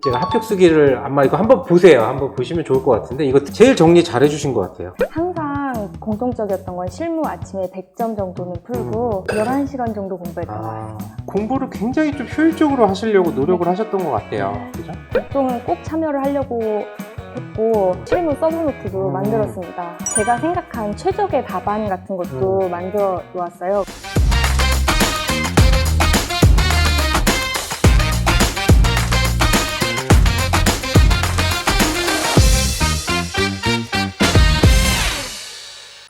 제가 합격 수기를 아마 이거 한번 보세요. 한번 보시면 좋을 것 같은데 이거 제일 정리 잘 해주신 것 같아요. 항상 공통적이었던 건 실무 아침에 100점 정도는 풀고 11시간 정도 공부했던 것 같아요. 공부를 굉장히 좀 효율적으로 하시려고 노력을 하셨던 것 같아요. 그죠? 독종은 꼭 참여를 하려고 했고 실무 서브노트도 만들었습니다. 제가 생각한 최적의 답안 같은 것도 만들어 놓았어요.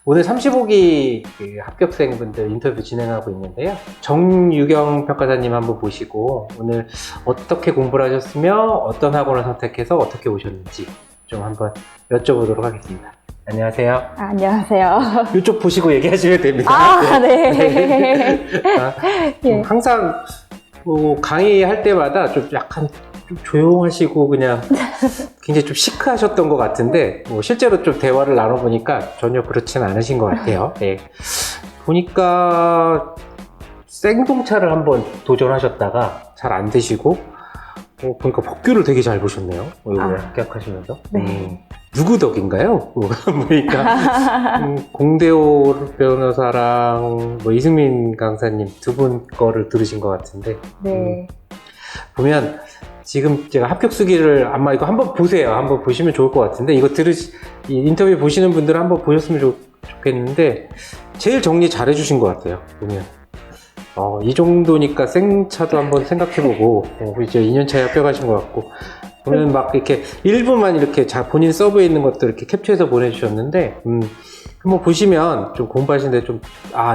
오늘 35기 합격생분들 인터뷰 진행하고 있는데요. 정유경 평가사님 한번 보시고 오늘 어떻게 공부를 하셨으며 어떤 학원을 선택해서 어떻게 오셨는지 좀 한번 여쭤보도록 하겠습니다. 안녕하세요. 안녕하세요. 이쪽 보시고 얘기하시면 됩니다. 네. 예. 항상 뭐 강의할 때마다 좀 약간 좀 조용하시고 그냥 굉장히 좀 시크하셨던 것 같은데 뭐 실제로 좀 대화를 나눠보니까 전혀 그렇진 않으신 것 같아요. 네. 보니까 생동차를 한번 도전하셨다가 잘 안 되시고 보니까 법규를 되게 잘 보셨네요. 이번에 합격하시면서. 네. 누구 덕인가요? 보니까 공대호 변호사랑 뭐 이승민 강사님 두 분 거를 들으신 것 같은데 네. 보면 지금 제가 합격 수기를 아마 이거 한번 보세요. 한번 보시면 좋을 것 같은데 이거 이 인터뷰 보시는 분들은 한번 보셨으면 좋겠는데 제일 정리 잘 해주신 것 같아요. 보면 이 정도니까 생차도 한번 생각해보고 이제 2년차에 합격하신 것 같고 보면 막 이렇게 일부만 이렇게 본인 서브에 있는 것들 이렇게 캡처해서 보내주셨는데 한번 보시면 좀 공부하시는데 좀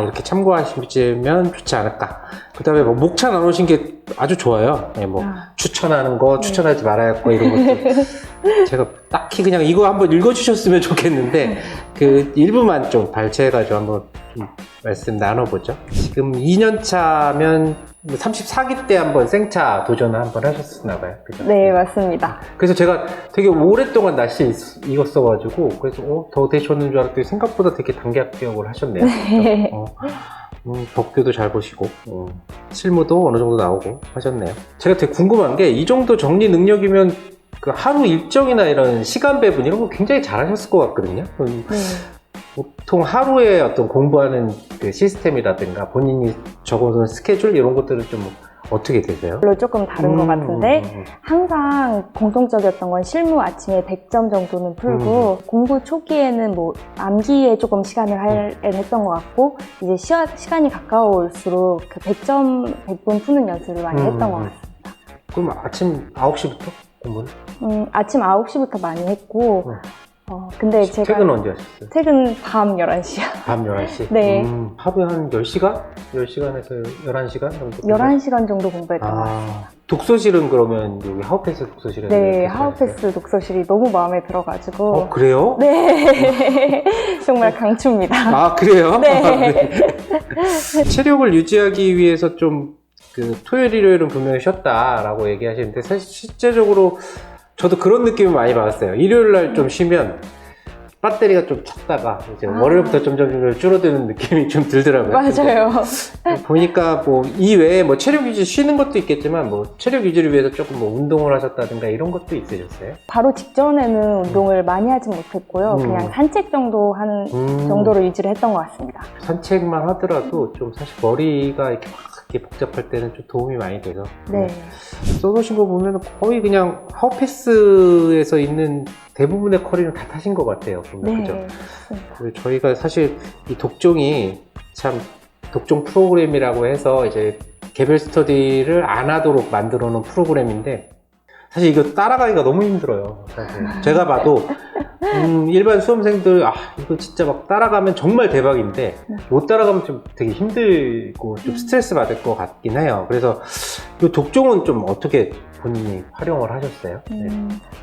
이렇게 참고하시면 좋지 않을까. 그 다음에 뭐 목차 나누신 게 아주 좋아요. 네, 뭐 추천하는 거, 추천하지 말아야 할 거 이런 것들 제가 딱히 그냥 이거 한번 읽어주셨으면 좋겠는데 그 일부만 좀 발췌해가지고 한번 좀 말씀 나눠보죠. 지금 2년차면 34기 때 한번 생차 도전을 한번 하셨나 봐요. 그죠? 네, 맞습니다. 그래서 제가 되게 오랫동안 날씨 익었어가지고 그래서 더 되셨는 줄 알았더니 생각보다 되게 단기 합격을 하셨네요. 네. 법규도 잘 보시고 실무도 어느 정도 나오고 하셨네요. 제가 되게 궁금한 게 이 정도 정리 능력이면 그 하루 일정이나 이런 시간 배분 이런 거 굉장히 잘 하셨을 것 같거든요. 네. 보통 하루에 어떤 공부하는 그 시스템이라든가 본인이 적어둔 스케줄 이런 것들은 좀 어떻게 되세요? 별로 조금 다른 것 같은데 항상 공통적이었던 건 실무 아침에 100점 정도는 풀고 공부 초기에는 뭐 암기에 조금 시간을 했던 것 같고 이제 시간이 가까울수록 그 100점 100분 푸는 연습을 많이 했던 것 같습니다. 그럼 아침 9시부터 공부는? 아침 9시부터 많이 했고 근데 제가 퇴근 언제 하셨어요? 퇴근 밤 11시요. 밤 11시? 네. 하루에 한 10시간? 10시간에서 11시간 정도? 11시간 정도 공부했던 것 같습니다. 독서실은 그러면 여기 하우패스 독서실에? 네, 하우패스 독서실이 너무 마음에 들어가지고. 그래요? 네. 정말 강추입니다. 그래요? 네. 체력을 유지하기 위해서 좀 토요일, 일요일은 분명히 쉬었다라고 얘기하시는데 사실 실제적으로 저도 그런 느낌을 많이 받았어요. 일요일 날 좀 쉬면 배터리가 좀 찼다가 이제 월요일부터 점점 줄어드는 느낌이 좀 들더라고요. 맞아요. 보니까 뭐 이외에 뭐 체력 유지 쉬는 것도 있겠지만 뭐 체력 유지를 위해서 조금 뭐 운동을 하셨다든가 이런 것도 있으셨어요? 바로 직전에는 운동을 많이 하진 못했고요. 그냥 산책 정도 하는 정도로 유지를 했던 것 같습니다. 산책만 하더라도 좀 사실 머리가 이렇게 막 복잡할 때는 좀 도움이 많이 돼서 네. 써놓으신 거 보면 거의 그냥 하우패스에서 있는 대부분의 커리는 다 타신 것 같아요. 네. 그죠? 저희가 사실 이 독종이 참 독종 프로그램이라고 해서 이제 개별 스터디를 안 하도록 만들어 놓은 프로그램인데 사실 이거 따라가기가 너무 힘들어요. 사실. 제가 봐도 일반 수험생들 이거 진짜 막 따라가면 정말 대박인데 못 따라가면 좀 되게 힘들고 좀 스트레스 받을 것 같긴 해요. 그래서 이 독종은 좀 어떻게 본인이 활용을 하셨어요?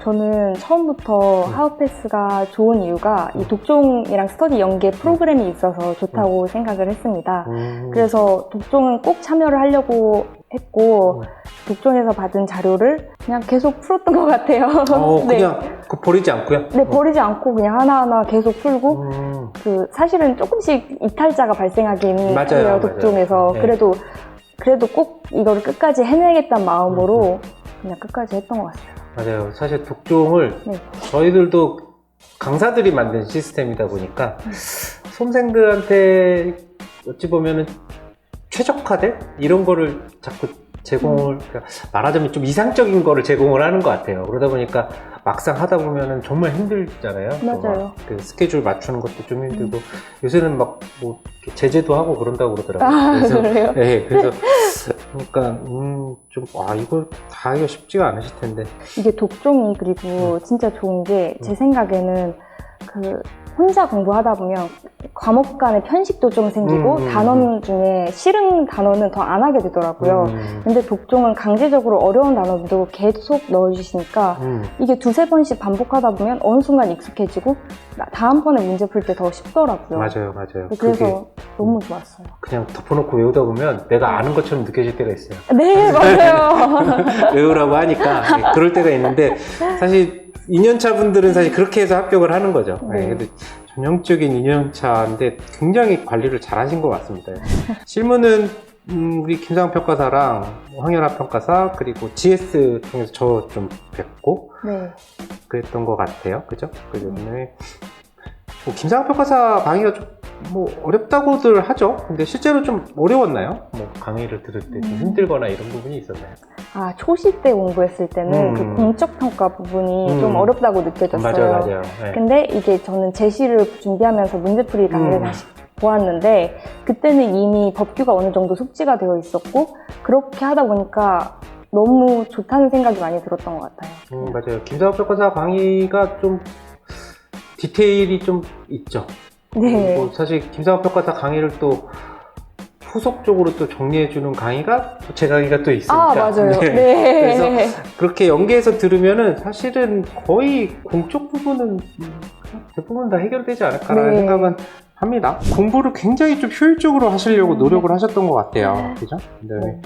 저는 처음부터 하우패스가 좋은 이유가 이 독종이랑 스터디 연계 프로그램이 있어서 좋다고 생각을 했습니다. 그래서 독종은 꼭 참여를 하려고 했고 독종에서 받은 자료를 그냥 계속 풀었던 것 같아요. 그냥 버리지 않고요? 네, 버리지 않고 그냥 하나하나 계속 풀고 사실은 조금씩 이탈자가 발생하긴 해요, 독종에서. 네. 그래도 꼭 이거를 끝까지 해내겠다는 마음으로 그냥 끝까지 했던 것 같아요. 맞아요. 사실 독종을 네. 저희들도 강사들이 만든 시스템이다 보니까 수험생들한테 어찌 보면은 최적화된 이런 거를 자꾸 제공을 그러니까 말하자면 좀 이상적인 거를 제공을 하는 것 같아요. 그러다 보니까 막상 하다 보면은 정말 힘들잖아요. 맞아요. 그 스케줄 맞추는 것도 좀 힘들고 요새는 막 뭐 제재도 하고 그런다고 그러더라고요. 아, 그래서 그래요? 네, 그래서 그러니까 좀 이걸 다 하기가 쉽지가 않으실 텐데. 이게 독종이 그리고 진짜 좋은 게 제 생각에는 그 혼자 공부하다 보면 과목 간의 편식도 좀 생기고 단원 중에 싫은 단어는 더 안 하게 되더라고요. 근데 독종은 강제적으로 어려운 단어도 계속 넣어주시니까 이게 두세 번씩 반복하다 보면 어느 순간 익숙해지고 다음번에 문제 풀 때 더 쉽더라고요. 맞아요. 그래서 너무 좋았어요. 그냥 덮어놓고 외우다 보면 내가 아는 것처럼 느껴질 때가 있어요. 네, 맞아요. 외우라고 하니까 네, 그럴 때가 있는데 사실 2년차 분들은 사실 그렇게 해서 합격을 하는 거죠. 네. 근데 전형적인 2년차인데 굉장히 관리를 잘 하신 것 같습니다. 실무는 우리 김상훈 평가사랑 황연아 평가사 그리고 GS 통해서 저 좀 뵙고 네. 그랬던 것 같아요. 그죠? 그다음에 김상훈 평가사 강의가 좀 어렵다고들 하죠. 근데 실제로 좀 어려웠나요? 강의를 들을 때 좀 힘들거나 이런 부분이 있었나요? 초시 때 공부했을 때는 그 공적 평가 부분이 좀 어렵다고 느껴졌어요. 맞아요. 네. 근데 이게 저는 제시를 준비하면서 문제풀이 강의를 다시 보았는데 그때는 이미 법규가 어느 정도 숙지가 되어 있었고 그렇게 하다 보니까 너무 좋다는 생각이 많이 들었던 것 같아요. 맞아요. 김상훈 평가사 강의가 좀 디테일이 좀 있죠. 네. 사실 김상훈 평가사 강의를 또 후속적으로 또 정리해주는 강의가 또 제 강의가 또 있으니까. 맞아요. 네. 네. 그래서 그렇게 연계해서 들으면은 사실은 거의 공적 부분은 대부분 다 해결되지 않을까라는 생각은 합니다. 공부를 굉장히 좀 효율적으로 하시려고 노력을 하셨던 것 같아요. 그죠? 그다음에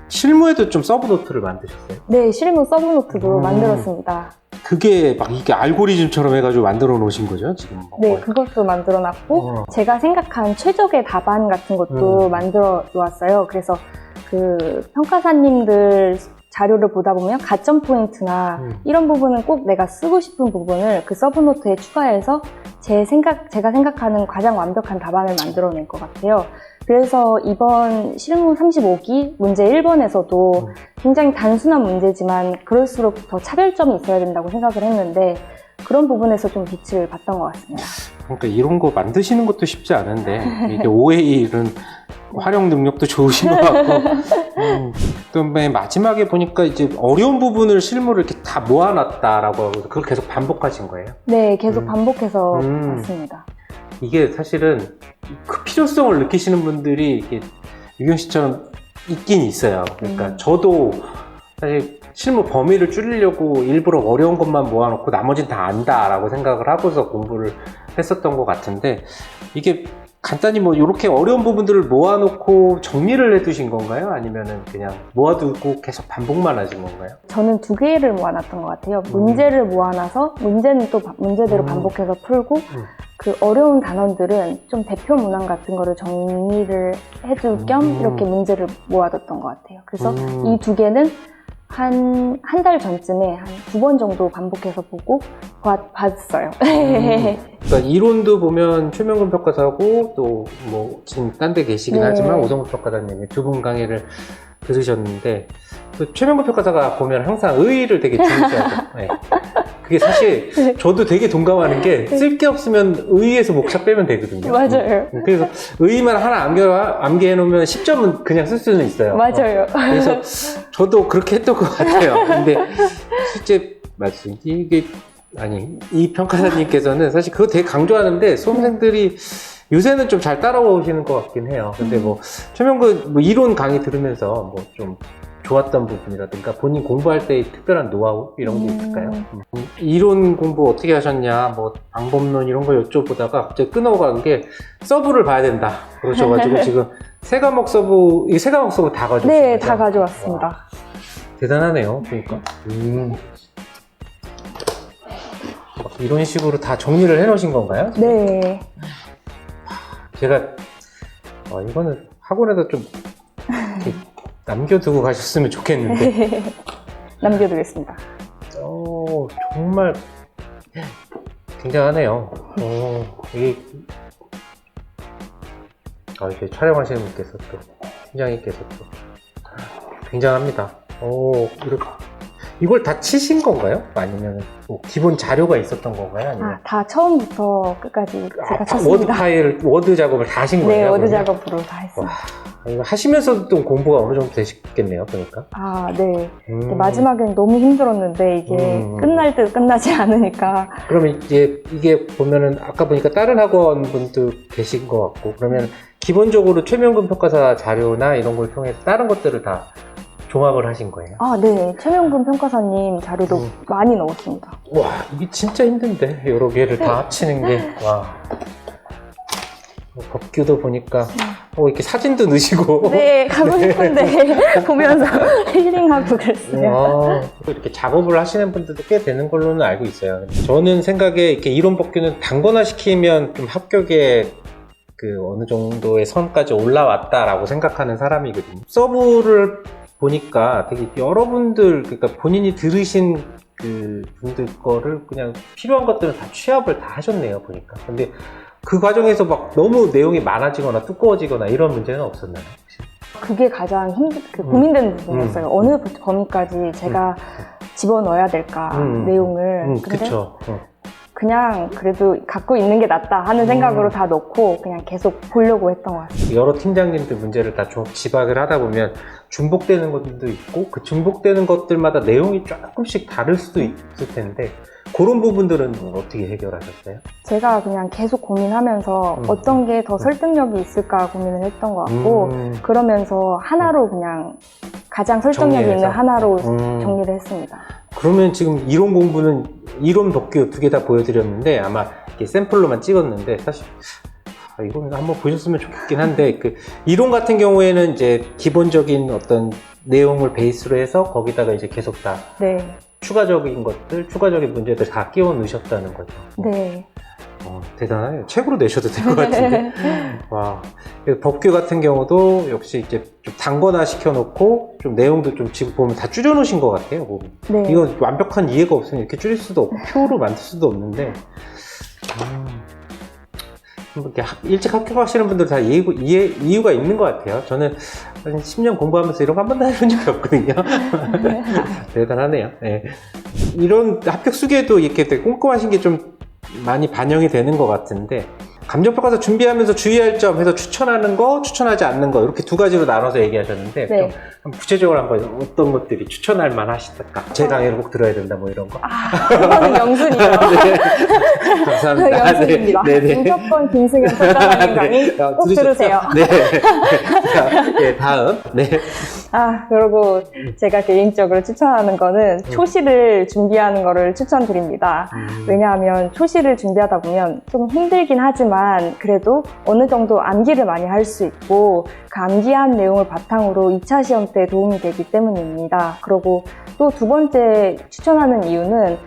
실무에도 좀 서브노트를 만드셨어요? 네, 실무 서브노트도 만들었습니다. 그게 막 이게 알고리즘처럼 해가지고 만들어 놓으신 거죠, 지금? 네, 그것도 만들어 놨고, 제가 생각한 최적의 답안 같은 것도 만들어 놓았어요. 그래서 그 평가사님들 자료를 보다 보면 가점 포인트나 이런 부분은 꼭 내가 쓰고 싶은 부분을 그 서브노트에 추가해서 제가 생각하는 가장 완벽한 답안을 만들어낸 것 같아요. 그래서 이번 실무 35기 문제 1번에서도 굉장히 단순한 문제지만 그럴수록 더 차별점이 있어야 된다고 생각을 했는데 그런 부분에서 좀 빛을 봤던 것 같습니다. 그러니까 이런 거 만드시는 것도 쉽지 않은데 이게 OA 이런 활용 능력도 좋으신 것 같고 또 맨 마지막에 보니까 이제 어려운 부분을 실무를 이렇게 다 모아놨다라고 하고 그걸 계속 반복하신 거예요? 네, 계속 반복해서 봤습니다. 이게 사실은 그 필요성을 느끼시는 분들이 이렇게 유경 씨처럼 있긴 있어요. 그러니까 저도 사실 실무 범위를 줄이려고 일부러 어려운 것만 모아놓고 나머지는 다 안다라고 생각을 하고서 공부를 했었던 것 같은데 이게 간단히 이렇게 어려운 부분들을 모아놓고 정리를 해두신 건가요? 아니면은 그냥 모아두고 계속 반복만 하신 건가요? 저는 두 개를 모아놨던 것 같아요. 문제를 모아놔서 문제는 또 문제대로 반복해서 풀고 그 어려운 단원들은 좀 대표 문항 같은 거를 정리를 해줄 겸 이렇게 문제를 모아뒀던 것 같아요. 그래서 이 두 개는 한 달 전쯤에 한 2번 정도 반복해서 보고 봤어요. 그러니까 이론도 보면 최명근 평가사하고 또 지금 딴 데 계시긴 하지만 오성국 평가사님이 두 분 강의를 들으셨는데 또 최명근 평가사가 보면 항상 의의를 되게 중시하죠. 네. 그게 사실 저도 되게 동감하는 게 쓸 게 없으면 의의에서 목차 빼면 되거든요. 맞아요. 그래서 의의만 하나 암기해 놓으면 10점은 그냥 쓸 수는 있어요. 맞아요. 그래서 저도 그렇게 했던 것 같아요. 근데 실제 말씀 이게 이 평가사님께서는 사실 그거 되게 강조하는데 수험생들이 요새는 좀 잘 따라오시는 것 같긴 해요. 근데 최명근 이론 강의 들으면서 좀 좋았던 부분이라든가 본인 공부할 때의 특별한 노하우 이런 게 있을까요? 이론 공부 어떻게 하셨냐, 방법론 이런 거 여쭤보다가 갑자기 끊어간 게 서브를 봐야 된다. 그러셔가지고 지금 세 과목 서브 다 가져오셨어요? 네, 다 가져왔습니다. 와, 대단하네요. 그러니까. 이런 식으로 다 정리를 해놓으신 건가요? 네. 제가 이거는 학원에서 좀 이렇게 남겨두고 가셨으면 좋겠는데 남겨두겠습니다. 정말 굉장하네요. 이게 이렇게 촬영하시는 분께서 또 팀장님께서 또 굉장합니다. 이걸 다 치신 건가요? 아니면 뭐 기본 자료가 있었던 건가요? 아니면 다 처음부터 끝까지 제가 쳤습니다. 워드 작업을 다 하신 거예요? 네, 워드 그러면? 작업으로 다 했어요. 이거 하시면서도 좀 공부가 어느 정도 되셨겠네요, 보니까. 네. 마지막엔 너무 힘들었는데 이게 끝날 듯 끝나지 않으니까. 그러면 이게 보면은 아까 보니까 다른 학원 분도 계신 것 같고, 그러면 기본적으로 최명근 평가사 자료나 이런 걸 통해서 다른 것들을 다 종합을 하신 거예요? 네. 최명근 평가사님 자료도 많이 넣었습니다. 와, 이게 진짜 힘든데 여러 개를 다 합치는 게. 와. 법규도 보니까 이렇게 사진도 넣으시고. 네, 가고 싶은데 보면서 힐링하고 그랬어요. 이렇게 작업을 하시는 분들도 꽤 되는 걸로는 알고 있어요. 저는 생각에 이렇게 이론 법규는 단권화 시키면 좀 합격에 어느 정도의 선까지 올라왔다라고 생각하는 사람이거든요. 서브를 보니까 되게 여러분들, 그러니까 본인이 들으신 분들 거를 그냥 필요한 것들은 다 취합을 다 하셨네요, 보니까. 근데 그 과정에서 막 너무 내용이 많아지거나 두꺼워지거나 이런 문제는 없었나요? 혹시? 그게 가장 고민되는 부분이었어요. 어느 범위까지 제가 집어넣어야 될까, 내용을. 근데 그쵸. 그냥 그래도 갖고 있는 게 낫다 하는 생각으로 다 넣고 그냥 계속 보려고 했던 것 같아요. 여러 팀장님들 문제를 다 지박을 하다 보면 중복되는 것들도 있고, 그 중복되는 것들마다 내용이 조금씩 다를 수도 있을 텐데, 그런 부분들은 어떻게 해결하셨어요? 제가 그냥 계속 고민하면서 어떤 게 더 설득력이 있을까 고민을 했던 것 같고, 그러면서 하나로 그냥 가장 설득력이 있는 하나로 정리를 했습니다. 그러면 지금 이론 공부는 이론 법규 2개 다 보여드렸는데, 아마 이렇게 샘플로만 찍었는데, 사실 이건 한번 보셨으면 좋겠긴 한데, 이론 같은 경우에는 이제 기본적인 어떤 내용을 베이스로 해서 거기다가 이제 계속 다 추가적인 것들, 추가적인 문제들 다 끼워 넣으셨다는 거죠. 네. 대단하네요. 책으로 내셔도 될 것 같은데. 와. 법규 같은 경우도 역시 이제 좀 단권화 시켜놓고, 좀 내용도 좀 지금 보면 다 줄여놓으신 것 같아요. 보면. 네. 이거 완벽한 이해가 없으면 이렇게 줄일 수도 없고, 표로 만들 수도 없는데. 이렇게 일찍 합격하시는 분들 다 이유가 있는 것 같아요. 저는 한 10년 공부하면서 이런 거 한 번도 해본 적이 없거든요. 대단하네요. 네. 이런 합격 수기에도 이렇게 되게 꼼꼼하신 게 좀 많이 반영이 되는 것 같은데, 감정평가서 준비하면서 주의할 점 해서 추천하는 거, 추천하지 않는 거, 이렇게 두 가지로 나눠서 얘기하셨는데, 네. 좀 구체적으로 한번 어떤 것들이 추천할 만하실까? 제 강의를 꼭 들어야 된다, 뭐 이런 거. 그거는 영순이요. 네. 감사합니다. 영순입니다. 네. 무조건 김승현 소장님 강의 꼭 들으세요. 네. 네, 다음. 네. 그리고 제가 개인적으로 추천하는 거는 초시를 준비하는 거를 추천드립니다. 왜냐하면 초시를 준비하다 보면 좀 힘들긴 하지만 그래도 어느 정도 암기를 많이 할 수 있고, 그 암기한 내용을 바탕으로 2차 시험 때 도움이 되기 때문입니다. 그리고 또 두 번째 추천하는 이유는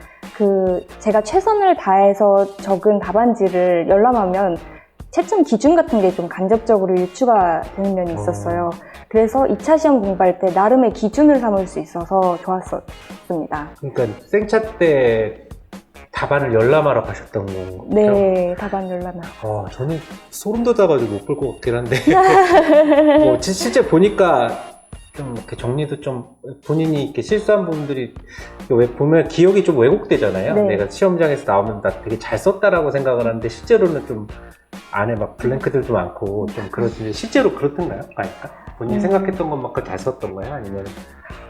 제가 최선을 다해서 적은 답안지를 열람하면 채점 기준 같은 게 좀 간접적으로 유추가 되는 면이 있었어요. 그래서 2차 시험 공부할 때 나름의 기준을 삼을 수 있어서 좋았었습니다. 그러니까 생차 때 답안을 열람하러 가셨던 건가요? 네, 답안 열람하러. 저는 소름 돋아가지고 못 볼 것 같긴 한데 실제 보니까 좀 이렇게 정리도 좀 본인이 이렇게 실수한 부분들이 왜 보면 기억이 좀 왜곡되잖아요. 네. 내가 시험장에서 나오면 나 되게 잘 썼다라고 생각을 하는데 실제로는 좀 안에 막 블랭크들도 많고 좀 그렇던데, 실제로 그렇던가요? 아닐까? 본인이 생각했던 것만큼 잘 썼던 거예요? 아니면?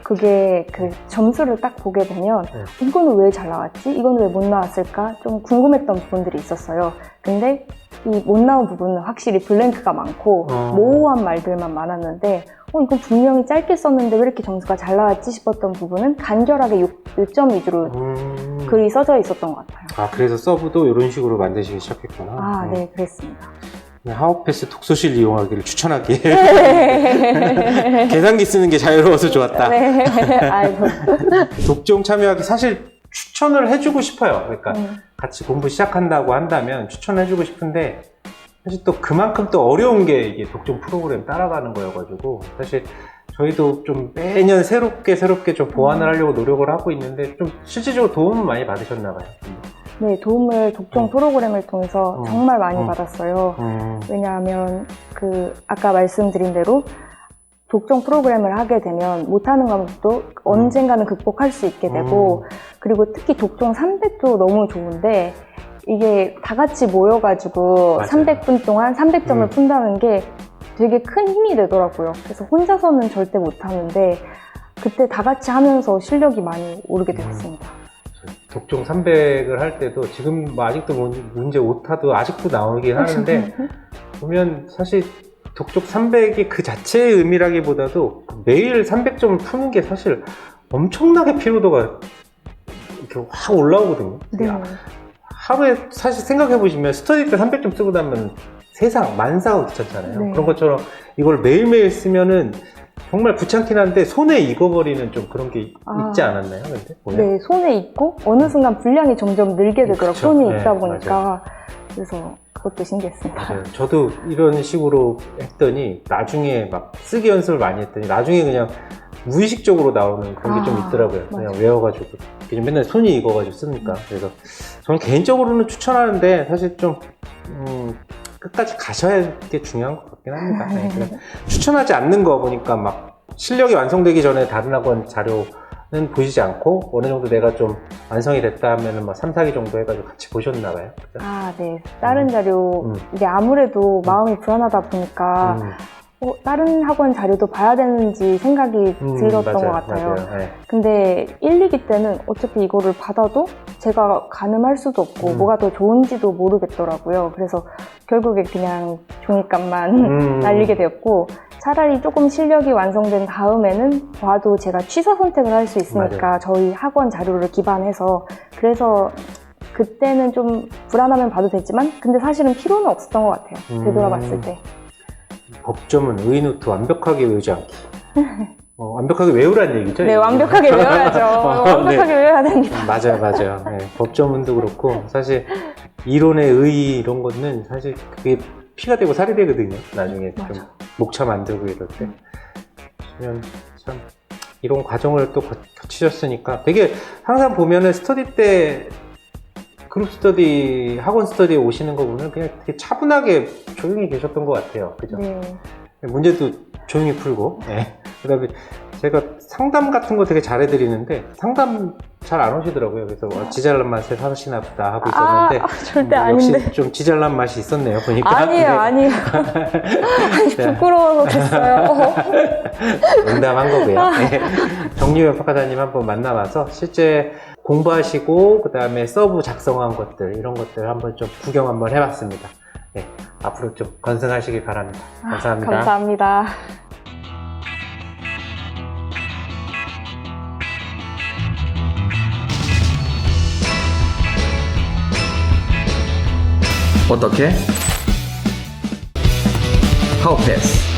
그게 점수를 딱 보게 되면 이거는 왜 잘 나왔지? 이거는 왜 못 나왔을까? 좀 궁금했던 부분들이 있었어요. 근데 이 못 나온 부분은 확실히 블랭크가 많고 모호한 말들만 많았는데 이건 분명히 짧게 썼는데 왜 이렇게 점수가 잘 나왔지 싶었던 부분은 간결하게 요점 위주로 글이 써져 있었던 것 같아요. 그래서 서브도 이런 식으로 만드시기 시작했구나. 네, 그랬습니다. 하우패스 독서실 이용하기를 추천하기에 계산기 쓰는 게 자유로워서 좋았다. 네. 아이고. 독종 참여하기 사실 추천을 해주고 싶어요. 그러니까 같이 공부 시작한다고 한다면 추천해주고 싶은데, 사실 또 그만큼 또 어려운 게 이게 독종 프로그램 따라가는 거여가지고, 사실 저희도 좀 매년 새롭게 좀 보완을 하려고 노력을 하고 있는데 좀 실질적으로 도움을 많이 받으셨나 봐요. 네, 도움을 독종 프로그램을 통해서 정말 많이 받았어요. 왜냐하면 아까 말씀드린 대로 독종 프로그램을 하게 되면 못하는 과목도 언젠가는 극복할 수 있게 되고, 그리고 특히 독종 300도 너무 좋은데 이게 다 같이 모여가지고 맞아요. 300분 동안 300점을 푼다는 게 되게 큰 힘이 되더라고요. 그래서 혼자서는 절대 못하는데 그때 다 같이 하면서 실력이 많이 오르게 되었습니다. 독종 300을 할 때도 지금 뭐 아직도 문제 오타도 아직도 나오긴 하는데 보면 사실 독종 300이 그 자체의 의미라기보다도 매일 300점을 푸는 게 사실 엄청나게 피로도가 이렇게 확 올라오거든요. 네. 하루에 사실 생각해보시면 스터디 때 300점 쓰고 나면 세상 만사가 귀찮잖아요. 네. 그런 것처럼 이걸 매일매일 쓰면은 정말 귀찮긴 한데 손에 익어버리는 좀 그런 게 있지 않았나요? 근데 보면? 네, 손에 익고 어느 순간 분량이 점점 늘게 되더라고요. 그쵸. 손이 네, 있다 보니까. 맞아요. 그래서 그것도 신기했습니다. 맞아요. 저도 이런 식으로 했더니 나중에 막 쓰기 연습을 많이 했더니 나중에 그냥 무의식적으로 나오는 그런 게 좀 있더라고요. 그냥 맞아요. 외워가지고 그냥 맨날 손이 익어가지고 쓰니까. 그래서 저는 개인적으로는 추천하는데 사실 좀 끝까지 가셔야 게 중요한 것 같긴 합니다. 네, 그냥 추천하지 않는 거 보니까 막 실력이 완성되기 전에 다른 학원 자료는 보시지 않고 어느 정도 내가 좀 완성이 됐다 하면은 막 3, 4기 정도 해가지고 같이 보셨나 봐요. 그죠? 네. 다른 자료, 이게 아무래도 마음이 불안하다 보니까 다른 학원 자료도 봐야 되는지 생각이 들었던 맞아요, 것 같아요. 맞아요. 네. 근데 1, 2기 때는 어차피 이거를 받아도 제가 가늠할 수도 없고 뭐가 더 좋은지도 모르겠더라고요. 그래서 결국에 그냥 종이값만 날리게 되었고, 차라리 조금 실력이 완성된 다음에는 봐도 제가 취사 선택을 할 수 있으니까 맞아요. 저희 학원 자료를 기반해서, 그래서 그때는 좀 불안하면 봐도 됐지만 근데 사실은 필요는 없었던 것 같아요. 되돌아봤을 때. 법점은 의노트 완벽하게 외우지 않기. 완벽하게 외우라는 얘기죠? 네, 완벽하게 외워야죠. 완벽하게 외워야 됩니다. 맞아요. 네, 법조문도 그렇고 사실 이론의 의 이런 거는 사실 그게 피가 되고 살이 되거든요. 나중에 맞아. 좀 목차 만들고 이럴 때. 그러면 참 이런 과정을 또 거치셨으니까 되게 항상 보면은 스터디 때 그룹 스터디, 학원 스터디에 오시는 거 보면 그냥 되게 차분하게 조용히 계셨던 것 같아요. 그죠? 네. 문제도 조용히 풀고. 네. 그 다음에 제가 상담 같은 거 되게 잘해드리는데 상담 잘 안 오시더라고요. 그래서 지잘난 맛에 사시나 보다 하고 있었는데 절대 역시 아닌데. 좀 지잘난 맛이 있었네요. 보니까. 아니에요. 아니, 부끄러워서 됐어요. 농담한 거고요. 네. 정유현 박사님 한번 만나봐서 실제 공부하시고 그 다음에 서브 작성한 것들 이런 것들 한번 좀 구경 한번 해봤습니다. 네. 앞으로 좀 건승하시길 바랍니다. 감사합니다. 감사합니다. 어떻게? 하우패스